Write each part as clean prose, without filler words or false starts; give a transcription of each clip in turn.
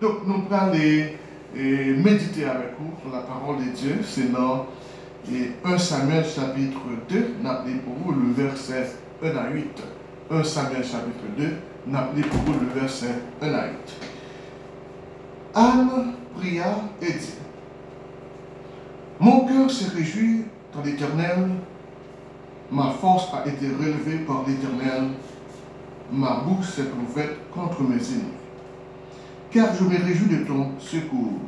Donc, nous allons méditer avec vous sur la parole de Dieu. C'est dans 1 Samuel chapitre 2, nous appelons pour vous le verset 1 à 8. 1 Samuel chapitre 2, nous appelons pour vous le verset 1 à 8. Anne pria et dit: Mon cœur se réjouit dans l'Éternel, ma force a été relevée par l'Éternel, ma bouche s'est ouverte contre mes ennemis. Car je me réjouis de ton secours.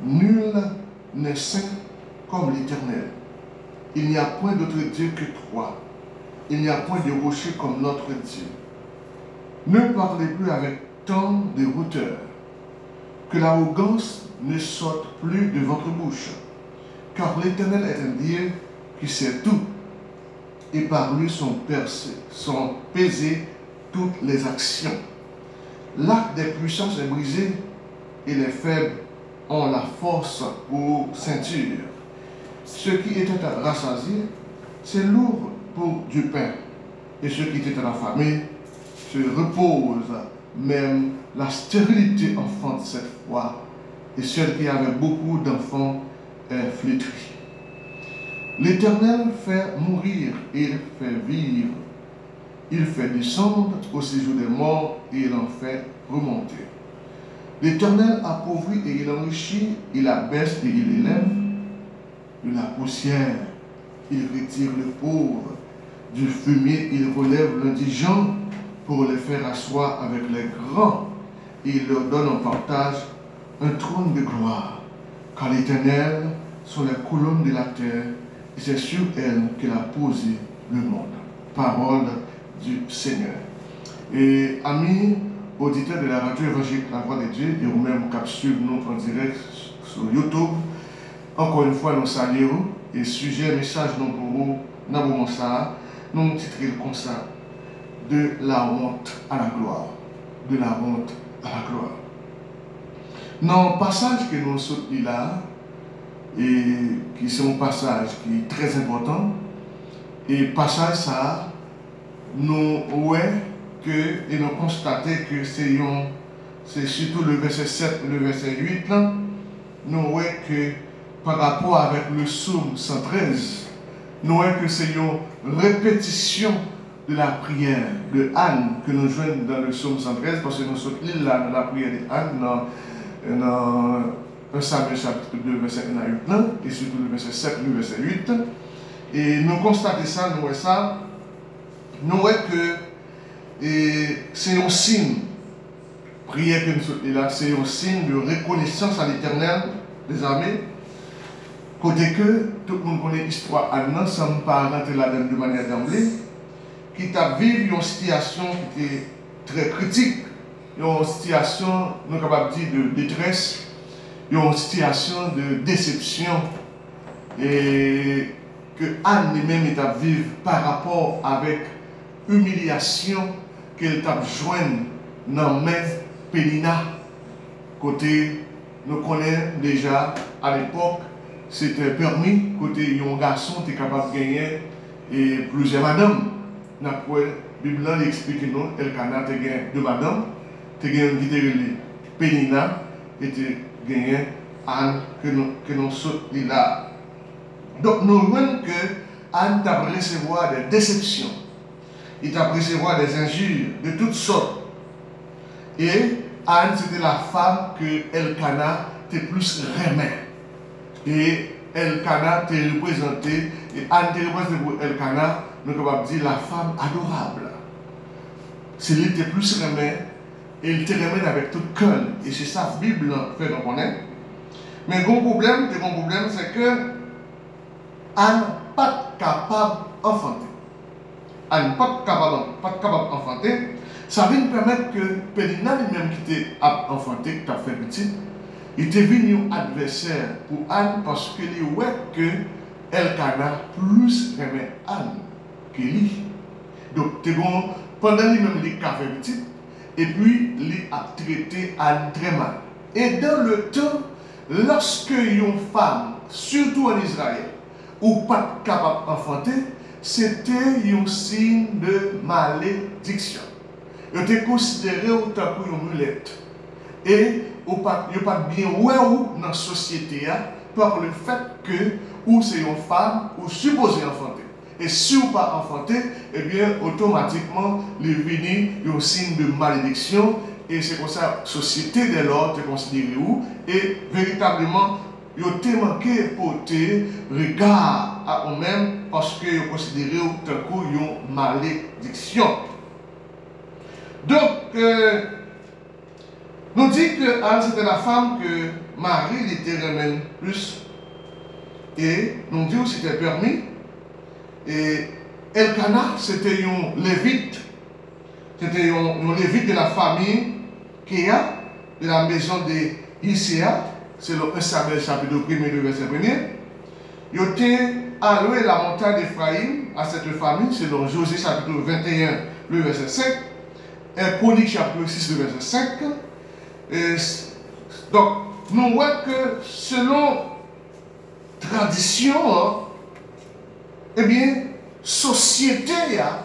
Nul n'est saint comme l'Éternel. Il n'y a point d'autre Dieu que toi. Il n'y a point de rocher comme notre Dieu. Ne parlez plus avec tant de hauteur. Que l'arrogance ne sorte plus de votre bouche. Car l'Éternel est un Dieu qui sait tout. Et par lui sont pesées toutes les actions. L'arc des puissances est brisé et les faibles ont la force pour ceinture. Ceux qui étaient rassasiés, c'est lourd pour du pain. Et ceux qui étaient affamés se reposent. Même la stérilité enfante cette fois. Et celle qui avait beaucoup d'enfants est flétrie. L'Éternel fait mourir et il fait vivre. Il fait descendre au séjour des morts et il en fait remonter. L'Éternel appauvrit et il enrichit, il abaisse et il élève. De la poussière, il retire le pauvre. Du fumier, il relève l'indigent pour les faire asseoir avec les grands. Et il leur donne en partage un trône de gloire. Car l'Éternel sont les colonnes de la terre et c'est sur elles qu'il a posé le monde. Parole du Seigneur. Et amis, auditeurs de la radio évangélique La Voix de Dieu, et vous-même qui suivez nous en direct sur YouTube, encore une fois, nous saluons et sujet, message pour vous, nous titrons comme ça: de la honte à la gloire. De la honte à la gloire. Dans le passage que nous sommes là, et qui est un passage qui est très important, et passage ça, nous voyons que, et nous constatons que c'est surtout le verset 7 et le verset 8, là, nous voyons que par rapport avec le psaume 113, nous voyons que c'est une répétition de la prière de Anne que nous joignons dans le psaume 113, parce que nous sommes là dans la prière de Anne, dans 1 Samuel chapitre 2, verset 1 à 8, là, et surtout le verset 7 et le verset 8. Et nous constatons ça, nous voyons ça, nous voyons que c'est un signe, prière que nous sommes là, c'est un signe de reconnaissance à l'Éternel des armées. Côté que tout le monde connaît l'histoire Anne, sans ne pas rentrer là-dedans de manière d'emblée, qui t'a vécu une situation qui était très critique, une situation, nous sommes capables de dire, de détresse, une situation de déception, et que Anne lui-même est à vivre par rapport avec humiliation qu'elle t'a jointe dans main Pénina. Côté, nous connaissons déjà à l'époque, c'était permis, côté un garçon était capable de gagner et plusieurs madames. La Bible explique nous, Elkana a gagné deux madames, a gagné une Pénina et a gagné Anne que nous sommes là. Donc nous voyons que Anne t'a recevoir des déceptions, il t'a recevoir des injures de toutes sortes. Et Anne c'était la femme que Elkana était plus remet. Et Elkana t'est représenté, et Anne t'est représenté pour Elkana, nous sommes capables de dire la femme adorable. C'est lui qui était plus remet, et il te remet avec tout cœur. Et c'est ça la Bible fait nous connaître. Mais le problème, c'est que Anne n'est pas capable d'enfanter. Anne n'est pas capable d'enfanter. Ça vient permettre que Pénina lui-même qui était enfanté, qui a fait petit, il était venu un adversaire pour Anne parce qu'il voit que Elkana plus remet Anne que lui. Donc, pendant lui-même, il a fait petit, et puis il a traité Anne très mal. Et dans le temps, lorsque une femme, surtout en Israël, ou pas capable d'enfanter, c'était un signe de malédiction. Il était considéré autant qu'une mulette. et vous pas bien ouais ou dans la société par le fait que ou c'est une femme ou supposé enfanter. Et si vous pas enfanter, eh bien automatiquement les venu un signe de malédiction et c'est comme ça la société de l'ordre est considérée où et véritablement ils ont manqué pour te regard à eux-mêmes parce qu'ils ont considéré comme une malédiction. Donc, nous dit que Anne c'était la femme que Marie était remène plus. Et nous dit que c'était permis. Et Elkana c'était un lévite. C'était un lévite de la famille Kéa, de la maison de Iséa. C'est le 1 Samuel chapitre 1er, verset 1er. Il était alloué la montagne d'Ephraïm à cette famille, c'est dans Josée chapitre 21, le verset 5. Et Chronique chapitre 6, le verset 5. Et donc, nous voyons que selon tradition, eh bien, société a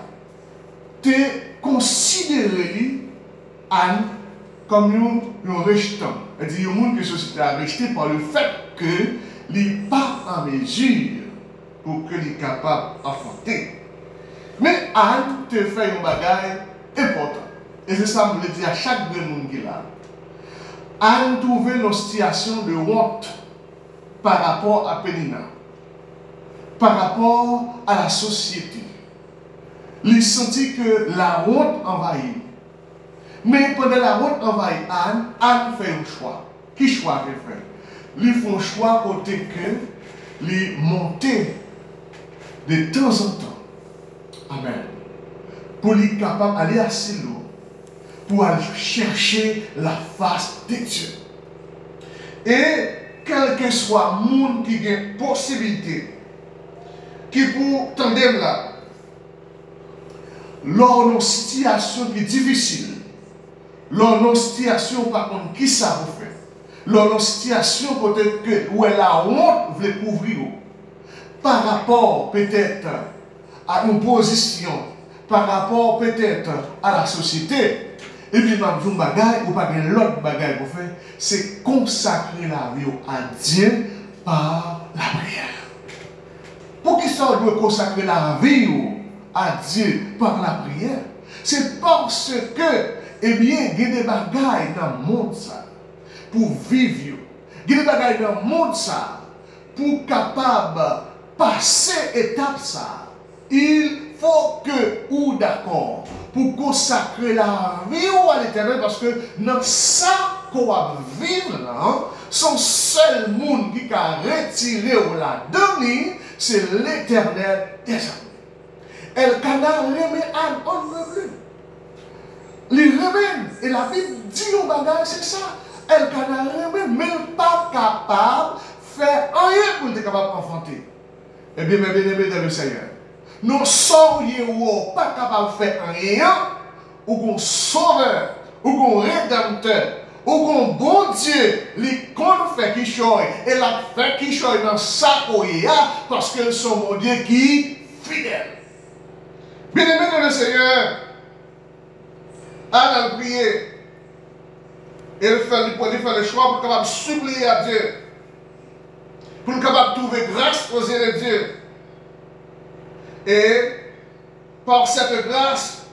considéré Anne comme un rejetant. C'est-à-dire que la société a rejeté par le fait que n'est pas en mesure pour que les capable d'enfanter. Mais Anne te fait un bagage important. Et c'est ça que je dis à chaque monde qui est là. Anne trouvait une situation de honte par rapport à Pénina, par rapport à la société. Il sentit que la honte envahit. Mais pendant la honte envahit Anne, Anne fait un choix. Qui choix qu'elle fait? Il fait un choix côté que il monter de temps en temps. Amen. Pour être capable d'aller assez loin. Pour aller chercher la face de Dieu. Et quel que soit le monde qui a une possibilité, qui pour tandem là, lors d'une situation qui est difficile, lors d'une situation par contre qui ça vous fait, lors d'une situation peut-être que où la honte veut couvrir, par rapport peut-être à une position, par rapport peut-être à la société, et puis, je vous bagaille ou pas l'autre bagaille pour faire, c'est consacrer la vie à Dieu par la prière. Pour qui ça doit consacrer la vie à Dieu par la prière? C'est parce que, eh bien, il y a des bagailles dans le monde ça, pour vivre. Il y a des bagailles dans le monde ça, pour capable passer étape ça. Il faut que, ou d'accord, pour consacrer la vie à l'Éternel, parce que dans ça qu'on va vivre là, son seul monde qui a retiré ou la donné, c'est l'Éternel des armées. Elkana remet Anne, on ne veut plus. Il remet, et la Bible dit au bagage, c'est ça. Elkana remet, mais pas capable de faire rien pour être capable d'enfanter. Eh bien, mes bien-aimés dans le Seigneur, nous serions pas capables de faire rien, ou un sauveur, ou un rédempteur, ou un bon Dieu, les qu'on fait qui choisit, et la fait qui choisit dans sa coïa, parce que son bon Dieu qui est fidèle. Bien-aimés dans le Seigneur, Anne a prié, elle fait le choix pour capable de supplier à Dieu, pour capable de trouver grâce aux yeux de Dieu. Et par cette grâce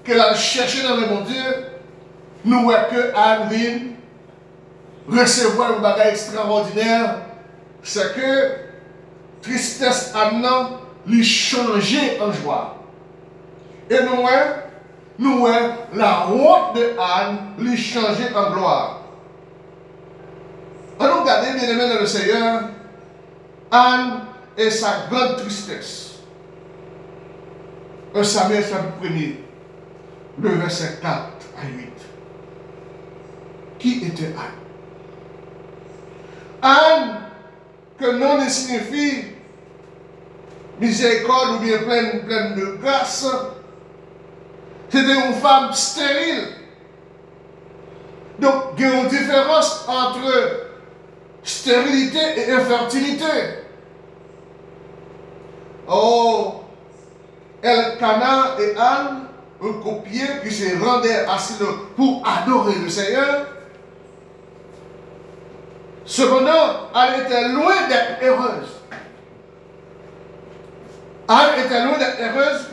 qu'elle a cherchée dans le bon Dieu, nous voyons que Anne vient recevoir un bagage extraordinaire. C'est que tristesse Anne lui changer en joie. Et nous voyons la honte de Anne lui changer en gloire. Alors regardez, bien aimé dans le Seigneur, Anne et sa grande tristesse. 1 Samuel chapitre 1er, le verset 4 à 8. Qui était Anne? Anne, que nom signifie miséricorde ou bien pleine de grâce, c'était une femme stérile. Donc, il y a une différence entre stérilité et infertilité. Oh, Elkana et Anne, un copier qui se rendaient assis pour adorer le Seigneur, Cependant, Anne était loin d'être heureuse. Anne était loin d'être heureuse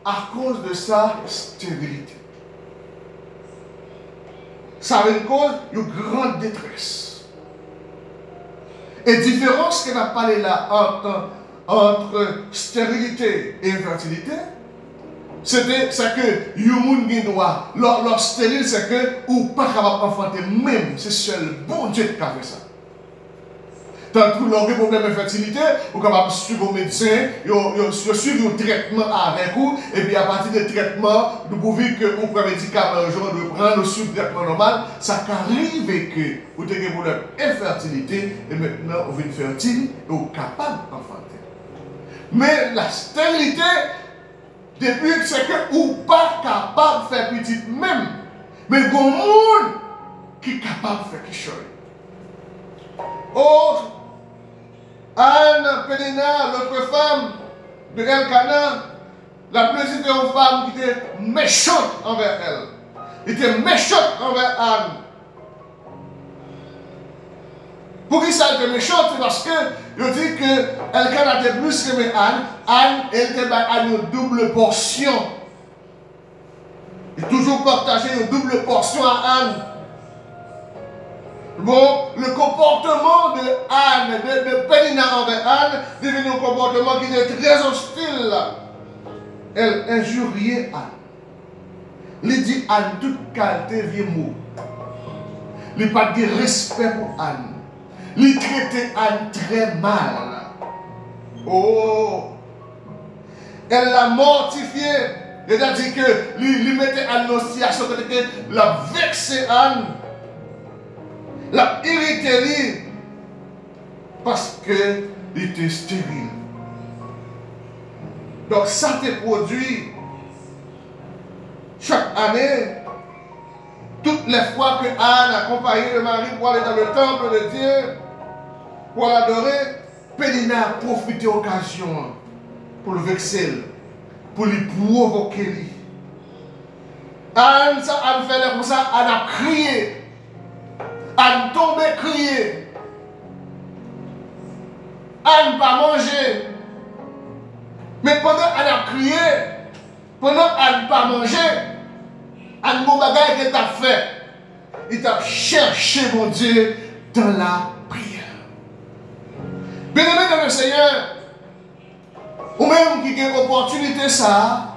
à cause de sa stérilité. Ça avait une cause de grande détresse. Et différence qu'elle a parlé là entre stérilité et infertilité, c'est que Yumun Guindoa, leur stérile, c'est que ou pas capable d'enfanter même, c'est seul bon Dieu qui a fait ça. Tant que vous avez un problème d'infertilité, vous êtes capable de suivre au médecin, vous suivez un traitement avec vous, et puis à partir du traitement, vous pouvez que vous prenez un médicament un jour, vous prenez le traitement normal, ça arrive que vous avez un problème d'infertilité, et maintenant vous êtes fertile, et vous êtes capable d'enfanter. Mais la stérilité, depuis que c'est que vous n'êtes pas capable de faire petit même, mais il y a des gens qui sont capables de faire quelque chose. Or, Anne, Pénina, l'autre femme de Elkana, la plus c'était une femme qui était méchante envers elle. Elle était méchante envers Anne. Pour qui ça était méchante? C'est parce que je dis que Elkana était plus aimé Anne. Anne, elle était à une double portion. Et toujours partager une double portion à Anne. Bon, le comportement de Anne, de Pénina envers Anne, devenu un comportement qui était très hostile. Elle injuriait Anne. Elle dit Anne, toute qualité vient mot. Elle n'a pas de respect pour Anne. Elle traitait Anne très mal. Oh! Elle l'a mortifiée. Elle a dit que lui mettait Anne dans une situation que la vexé Anne. La irrité parce qu'il était stérile. Donc ça te produit chaque année, toutes les fois que Anne accompagnait le mari pour aller dans le temple de Dieu, pour l'adorer, Pénina a profité de l'occasion pour le vexer, pour lui provoquer. Anne fait comme ça, Anne a crié. Anne tombe crier. Anne pas manger. Mais pendant Anne a crié, pendant Anne pas manger, Anne mon bagage qu'elle t'a fait. Il t'a cherché mon Dieu dans la prière. Bien-aimé dans le Seigneur, ou même qui a une opportunité ça,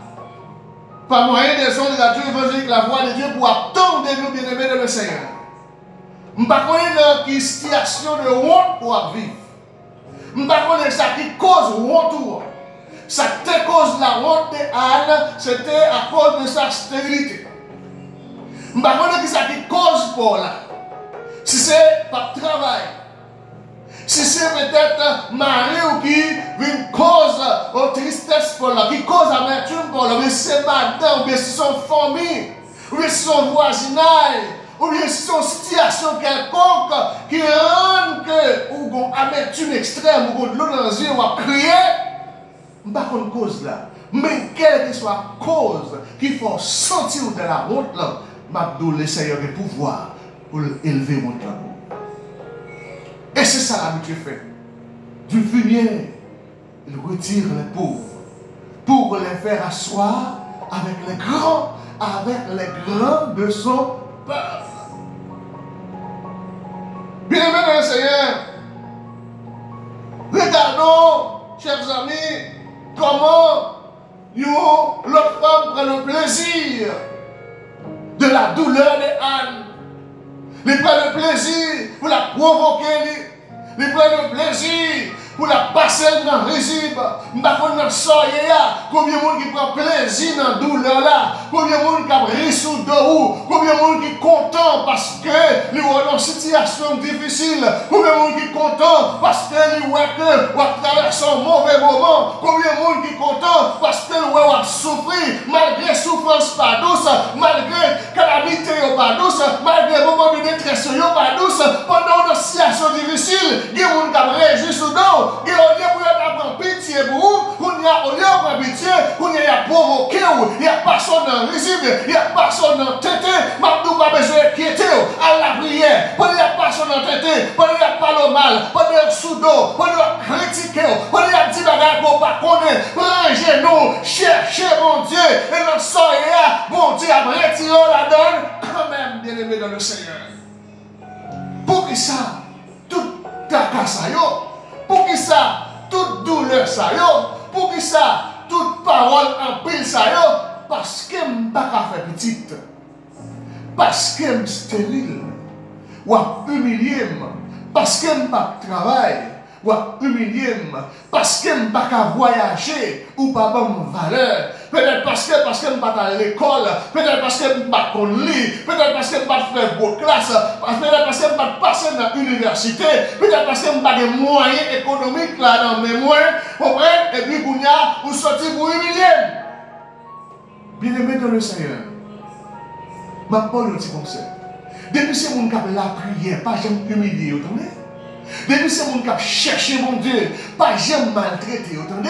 par moyen des ondes de la Dieu évangélique, la voix de Dieu pour attendre nous bien-aimés dans le Seigneur. Je ne sais pas dans quelle situation de honte pour vivre. Je ne sais pas ça qui cause honte. Ça qui cause la honte de Anne, c'était à cause de sa stérilité. Je ne sais pas ça qui cause pour là. Si c'est par travail, si c'est peut-être mari ou qui une cause de tristesse pour là, qui cause amertume pour là, mais c'est madame, ou bien c'est son famille, ou bien c'est son voisinage. Ou bien si c'est une situation quelconque qui rend que ou une amertume extrême ou de l'eau dans les yeux ou à crier, je ne sais pas une cause là. Mais quelle que soit la cause qui faut sentir de la honte là, Mabdou le Seigneur a le pouvoir pour élever mon là. Et c'est ça l'habitude fait. Du fumier, il retire les pauvres pour les faire asseoir avec les grands de son peuple. Bien-aimés dans le Seigneur, regardons, chers amis, comment l'autre femme prend le plaisir de la douleur de Anne. Il prend le plaisir pour la provoquer, il prend le plaisir pour la passer dans le régime. Je ne sais pas combien de monde qui prend plaisir dans la douleur là, combien de monde qui a ri sous le dos, combien de monde qui est content parce que nous sommes dans une situation difficile, combien de monde qui est content parce que nous traversons un mauvais moment, combien de monde qui est content parce que nous avons souffert, malgré souffrance pas douce, malgré calamité pas douce, malgré moment de détresse pas douce, pendant une situation difficile, il y a des gens qui ont réagi sous le dos. Et au lieu pour prendre pitié pour vous, au lieu de prendre pitié, il y a provoqué, il n'y a personne dans le régime, il n'y a personne dans le tête, Mabdou pas besoin d'inquiéter à la prière. Quand il n'y a personne dans entêté, pendant qu'il a parlé mal, pendant qu'il a sous dos, pendant qu'il a critiqué, pendant qu'il a dit bagaille qu'on pas connaît, rangez nous, cherchez mon Dieu, et dans ce soir, bon Dieu a retiré la donne, quand même, bien aimé dans le Seigneur. Pour qui ça, tout tracas ça yo, pour qui ça, toute douleur ça yo, pour qui ça, toute parole en pile ça yo, parce que je ne peux pas faire petite. Parce que je suis stérile. Ou humilié. Parce que je ne peux pas travailler. Ou humilié. Parce que je ne peux pas voyager. Ou pas bonne valeur. Peut-être parce que je ne peux pas aller à l'école. Peut-être parce que je ne peux pas lire. Peut-être parce que je ne peux pas faire beaux classes. Peut-être parce que je ne peux pas passer dans l'université. Peut-être parce que je n'ai pas de moyens économiques là dans mes moyens. Et puis, vous sortez pour humilier. Bien-aimé dans le Seigneur, je vais parler un petit conseil. Depuis ce monde qui a la prière, pas jamais humilié, vous entendez? Depuis ce monde qui a cherché mon Dieu, pas jamais maltraité, vous entendez?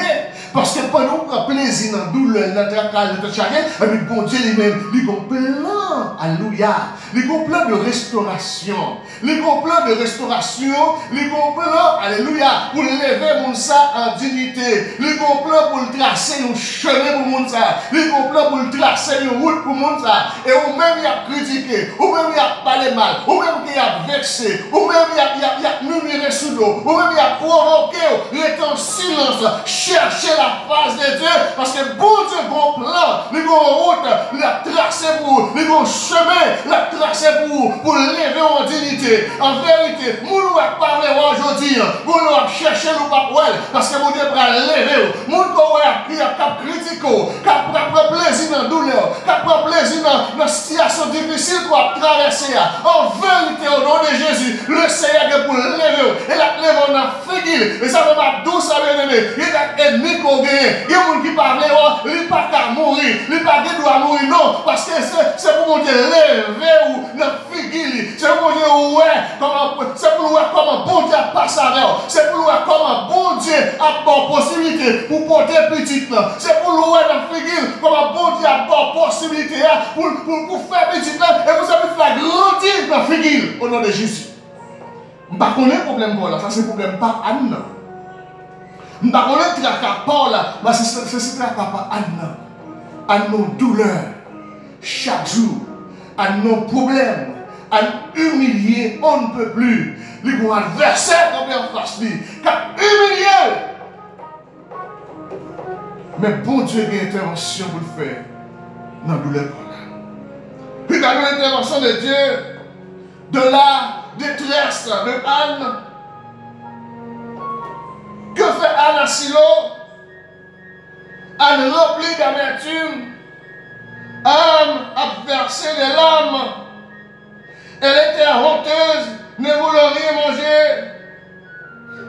Parce que pendant qu'on a plaisir dans la douleur, dans la tracas, dans le chagrin, et puis bon Dieu lui-même, il a un plan, alléluia, il a un plan de restauration, il a un plan de restauration, il a un plan, alléluia, pour lever mon ça en dignité, il a un plan pour tracer un chemin pour mon ça, il a un plan pour tracer une route pour mon ça, et ou même il a critiqué, ou même il a parlé mal, ou même il a vexé, ou même il a murmuré sous l'eau, ou même il a provoqué, il est en silence, chercher la face de Dieu, parce que bon Dieu, bon plan, il a une route, il a tracé pour, il a un chemin, il a tracé pour lever en dignité. En vérité, nous va parler aujourd'hui, nous va chercher le papouel, parce que mon Dieu va lever, nous qui a critiqué, qui a pris plaisir dans la douleur, qui a pris plaisir dans la situation difficile qu'on a traversée. En vérité, au nom de Jésus, le Seigneur est pour lever, et la lève en Afrique, et ça va pas douce à bien-aimé, il y a des ennemis qu'on gagne. Il y a des gens qui parlent, il n'est pas qu'à mourir, il n'est pas qu'il doit mourir, non, parce que c'est pour mon Dieu lever ou dans figure, c'est pour mon Dieu ouais, c'est pour voir comment bon Dieu passe avec, c'est pour voir comment bon Dieu a bonne possibilité pour porter petite, c'est pour voir dans figure comment bon Dieu a bonne possibilité pour faire petite, et vous avez fait grandir dans figure au nom de Jésus. Je ne connais pas le problème pour là, ça c'est le problème pas Anne. Je ne connais pas le Paul là, mais c'est le papa Anne. Anne nos douleurs, chaque jour, Anne nos problèmes, Anne humilié, on ne peut plus. Il y a un adversaire qui est en face de lui, qui a humilié. Mais bon Dieu a une intervention pour le faire dans la douleur. Puis il y a une intervention de Dieu de la détresse de Anne. Que fait Anne à Silo? Anne remplie d'amertume. Anne a versé des larmes. Elle était honteuse, ne voulant rien manger.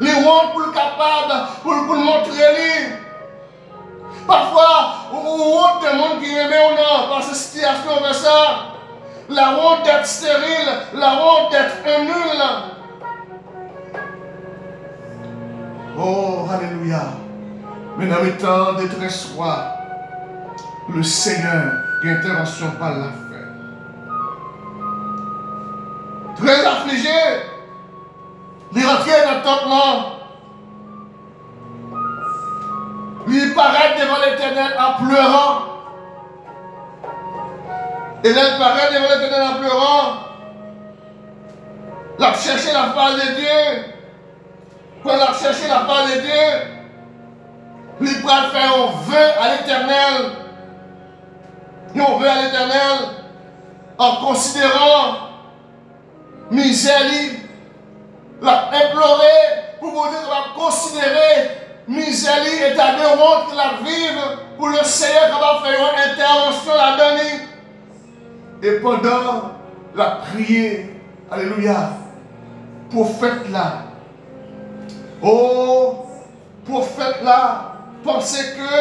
Les hontes pour le capable, pour le montrer lui. Parfois, on honte des monde qui aimait ou non, par cette situation comme ça. La honte d'être stérile, la honte d'être nul. Oh, alléluia. Mais dans le temps de détresse, le Seigneur qui intervention par la fait. Très affligé, il rentre dans le temple là. Il paraît devant l'Éternel en pleurant. Et elle paraît devant l'Éternel en pleurant. Elle a cherché la face de Dieu. Quand elle a cherché la face de Dieu, il va faire un vœu à l'Éternel. Un vœu à l'Éternel en considérant misère. Il a imploré pour vous dire qu'il va considérer misère et état de honte qu'il a vivre pour le Seigneur qui va faire une intervention là-dedans. Et pendant la prière, alléluia, prophète là, oh, prophète là, pensez que,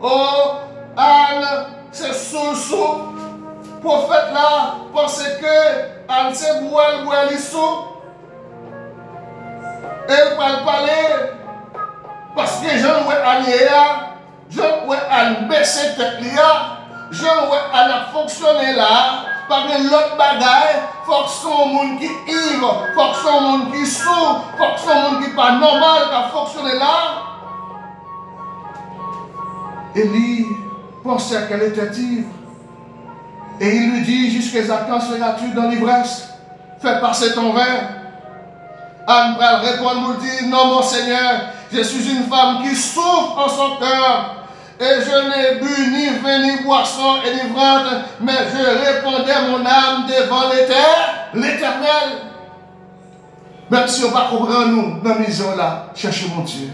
oh, Anne, c'est sous, prophète là, pensez que Anne, c'est bouelle, sous. Elle va parler, parce que je vois Anne, je vois Anne baisser tête là. Je vois elle a fonctionné là, par l'autre bagaille, il faut que son monde qui ivre, faut que son monde qui sourd, faut que son monde qui pas normal, qui a fonctionné là. Élie pensait qu'elle était ivre. Et il lui dit, jusqu'à quand seras-tu dans l'ivresse? Fais passer ton verre. Anne va répondre, nous dit, non mon Seigneur, je suis une femme qui souffre en son cœur. Et je n'ai bu ni vin ni boisson enivrante, mais je répandais mon âme devant l'Éternel. Même si on ne comprend pas nous, dans la maison là, cherchez mon Dieu.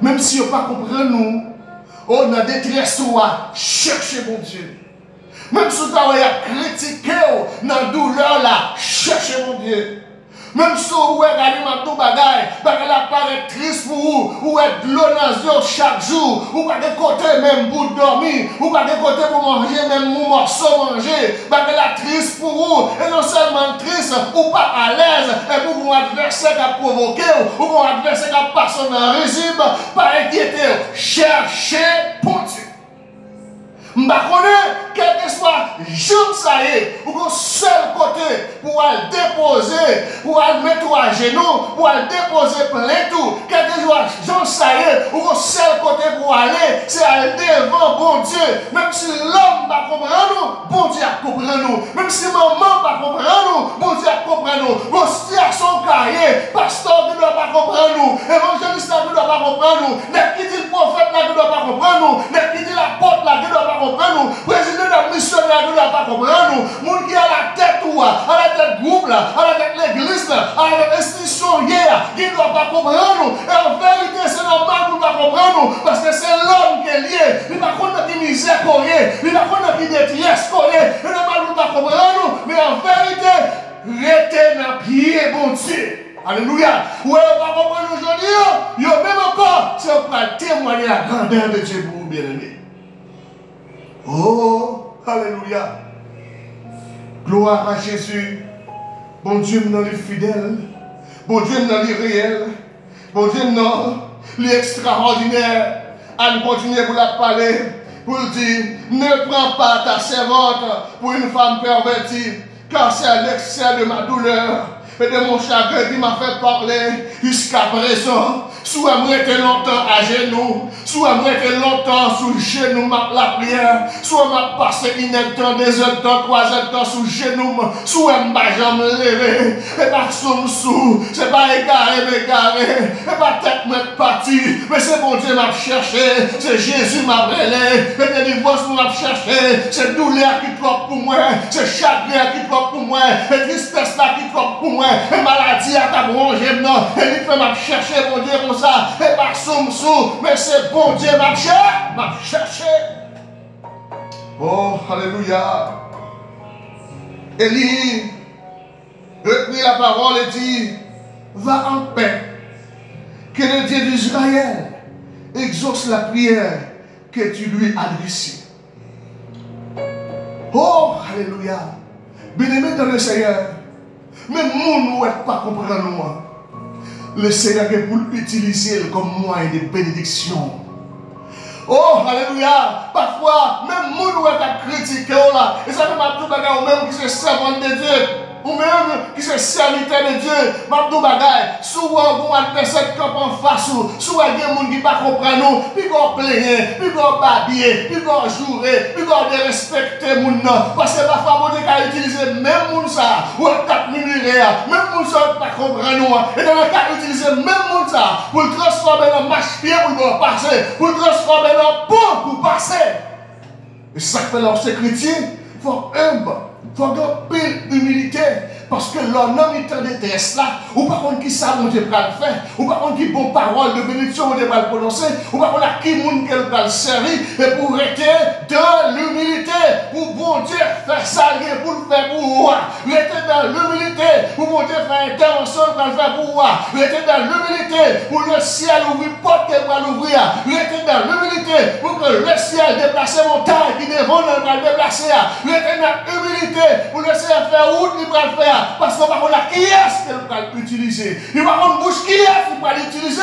Même si on ne comprend pas nous, on a détresse ou cherchez mon Dieu. Même si on a critiqué dans la douleur là, cherchez mon Dieu. Même si vous regardez ma tout bagaille, parce qu'elle apparaît triste pour vous, ou être de l'eau dans chaque jour, ou pas de côté même pour dormir, ou pas de côté pour manger, même pour morceau manger, parce qu'elle est triste pour vous, et non seulement triste, ou pas à l'aise, et pour mon adversaire qui a provoqué, ou mon adversaire qui a passé dans le régime, pas inquiéter, cherchez pour Dieu. Je ne sais pas, quel que soit jambe ça y est, ou un seul côté pour aller déposer, pour aller mettre à genoux, pour aller déposer plein tout, quel que soit jambe ça y est, ou un seul côté pour aller, c'est aller devant bon Dieu. Même si l'homme ne comprend pas nous, bon Dieu comprend nous. Même si maman ne comprend pas nous, bon Dieu comprend nous. Vos situations cahiers, pasteur ne doit pas comprendre nous, évangéliste ne doit pas comprendre nous, les qui dit le prophète ne doit pas comprendre nous, les qui dit l'apôtre ne doit pas comprendre nous, président de la missionnaire ne doit pas comprendre nous, monde qui a la tête ou à la tête groupe là, à la tête l'église là, à la tête institution hier, qui ne doit pas comprendre nous. Et en vérité, c'est normal pour ne pas comprendre nous, parce que c'est l'homme qui est lié. Il ne va pas comprendre qui misère qu'on est, il ne va pas comprendre qui détresse qu'on est, il ne va pas comprendre nous, mais en vérité, restez dans le pied, bon Dieu. Alléluia. Oui, on va comprendre aujourd'hui, même encore, c'est pour témoigner la grandeur de Dieu pour vous, bien-aimés. Oh, alléluia. Gloire à Jésus. Bon Dieu, dans les fidèles. Bon Dieu, dans les réels. Bon Dieu, dans les extraordinaires. À nous continuer pour la parler. Pour dire, ne prends pas ta servante pour une femme pervertie, car c'est à l'excès de ma douleur et de mon chagrin qui m'a fait parler jusqu'à présent. Soit moi été longtemps à genoux, soit moi été longtemps sous genoux la prière, soit m'a passé une temps, 2 heures, 3 heures temps sous genoux, soit m'a jamais levé, et pas sous, c'est pas égaré, et pas tête m'a parti, mais c'est bon Dieu m'a cherché, c'est Jésus m'a relé, et délivrance m'a cherché, c'est douleur qui trop pour moi, c'est chagrin qui trop pour moi, et tristesse là qui trop pour moi, et maladie à ta rongé, non, et il fait m'a chercher, mon Dieu, ça, et pas sous, mais c'est bon Dieu m'a cherché. Oh, alléluia. Élie reprit la parole et dit, va en paix, que le Dieu d'Israël exauce la prière que tu lui as adressée. Oh, alléluia. Bien-aimé dans le Seigneur, même nous ne pas comprendre moi. Le Seigneur est pour l'utiliser comme moyen de bénédiction. Oh, alléluia. Parfois, même nous qui critiqué là, et ça fait ma tout bagarre, ou même qui se servant de Dieu, ou même qui se serviteur de Dieu, ma tout bagarre, souvent, vous avez adversaire qui en face, souvent, il y a des gens qui ne comprennent pas nous, puis qu'on plaît, puis qu'on babiller, puis qu'on jouer, puis qu'on respecter les gens. Parce que parfois, on a utilisé même les gens, ou on a minéré, même les gens qui ne comprennent nous, et dans le cas d'utiliser même les gens pour le transformer dans marche-pied pour passer, pour le transformer dans pont pour passer. Et ça fait lorsque chrétien, il faut humble, il faut une humilité. Parce que l'homme est en détresse là, ou par contre qui ça mon Dieu va le faire, ou par contre qui bon parole de bénédiction mon Dieu va le prononcer, ou par contre à qui monde qu'elle va le servir, et pour rester dans l'humilité, pour bon Dieu faire ça, pour le faire pour moi, rester dans l'humilité, pour bon Dieu faire intervention pour le faire pour moi, rester dans l'humilité, pour le ciel ouvrir porte qu'elle va l'ouvrir, rester dans l'humilité, pour que le ciel déplace montagne qui devant le va le déplacer, rester dans l'humilité, pour le ciel faire route, il va le faire. Parce qu'on va voir qui est-ce qu'elle va l'utiliser. Il va voir une bouche qui est-ce qu'il va l'utiliser.